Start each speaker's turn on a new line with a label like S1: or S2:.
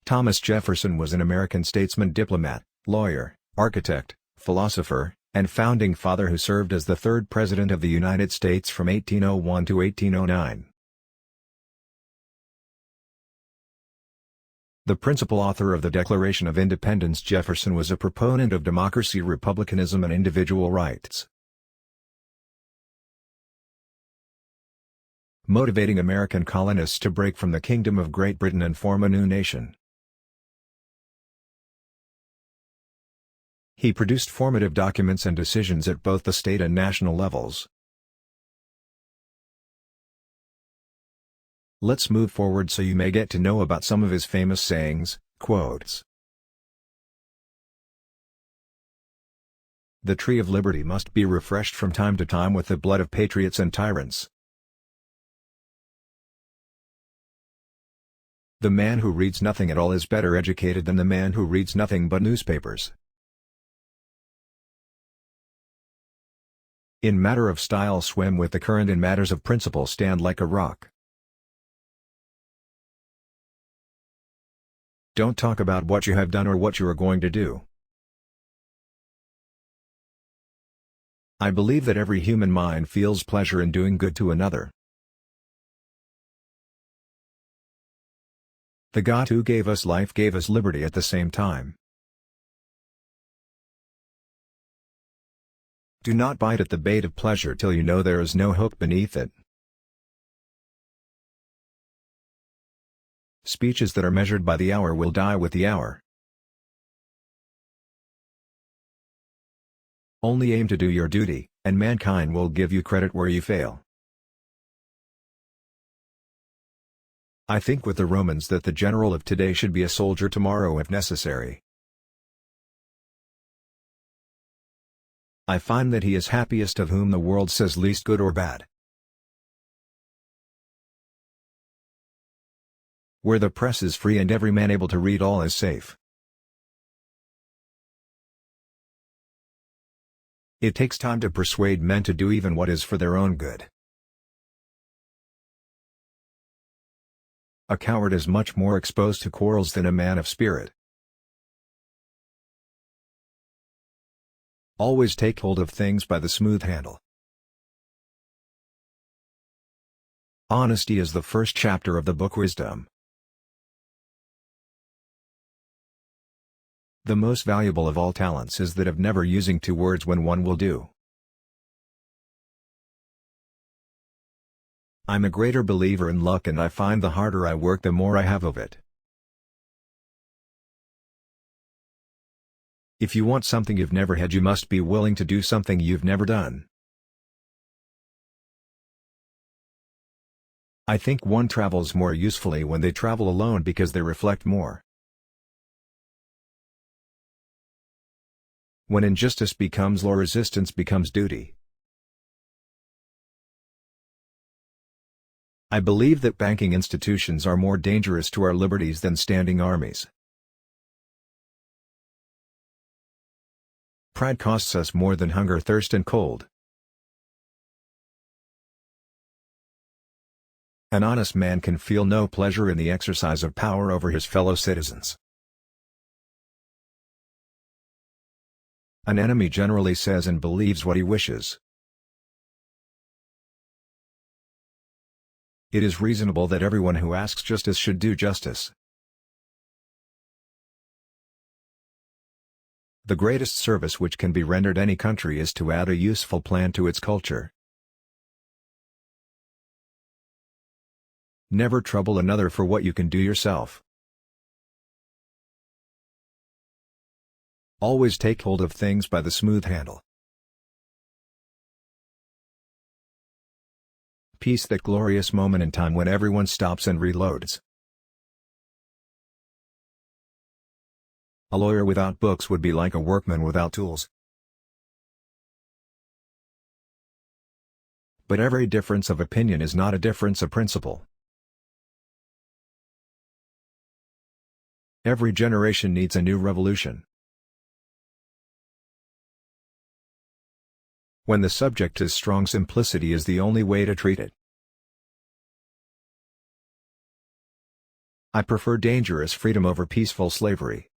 S1: Thomas Jefferson was an American statesman, diplomat, lawyer, architect, philosopher, and founding father who served as the third President of the United States from 1801 to 1809. The principal author of the Declaration of Independence, Jefferson was a proponent of democracy, republicanism, and individual rights. Motivating American colonists to break from the Kingdom of Great Britain and form a new nation. He produced formative documents and decisions at both the state and national levels. Let's move forward so you may get to know about some of his famous sayings, quotes. The tree of liberty must be refreshed from time to time with the blood of patriots and tyrants. The man who reads nothing at all is better educated than the man who reads nothing but newspapers. In matter of style, swim with the current; in matters of principle, stand like a rock. Don't talk about what you have done or what you are going to do. I believe that every human mind feels pleasure in doing good to another. The God who gave us life gave us liberty at the same time. Do not bite at the bait of pleasure till you know there is no hook beneath it. Speeches that are measured by the hour will die with the hour. Only aim to do your duty, and mankind will give you credit where you fail. I think with the Romans that the general of today should be a soldier tomorrow if necessary. I find that he is happiest of whom the world says least good or bad. Where the press is free and every man able to read, all is safe. It takes time to persuade men to do even what is for their own good. A coward is much more exposed to quarrels than a man of spirit. Always take hold of things by the smooth handle. Honesty is the first chapter of the book Wisdom. The most valuable of all talents is that of never using two words when one will do. I'm a greater believer in luck, and I find the harder I work the more I have of it. If you want something you've never had, you must be willing to do something you've never done. I think one travels more usefully when they travel alone because they reflect more. When injustice becomes law, resistance becomes duty. I believe that banking institutions are more dangerous to our liberties than standing armies. Pride costs us more than hunger, thirst, and cold. An honest man can feel no pleasure in the exercise of power over his fellow citizens. An enemy generally says and believes what he wishes. It is reasonable that everyone who asks justice should do justice. The greatest service which can be rendered any country is to add a useful plan to its culture. Never trouble another for what you can do yourself. Always take hold of things by the smooth handle. Peace, that glorious moment in time when everyone stops and reloads. A lawyer without books would be like a workman without tools. But every difference of opinion is not a difference of principle. Every generation needs a new revolution. When the subject is strong, simplicity is the only way to treat it. I prefer dangerous freedom over peaceful slavery.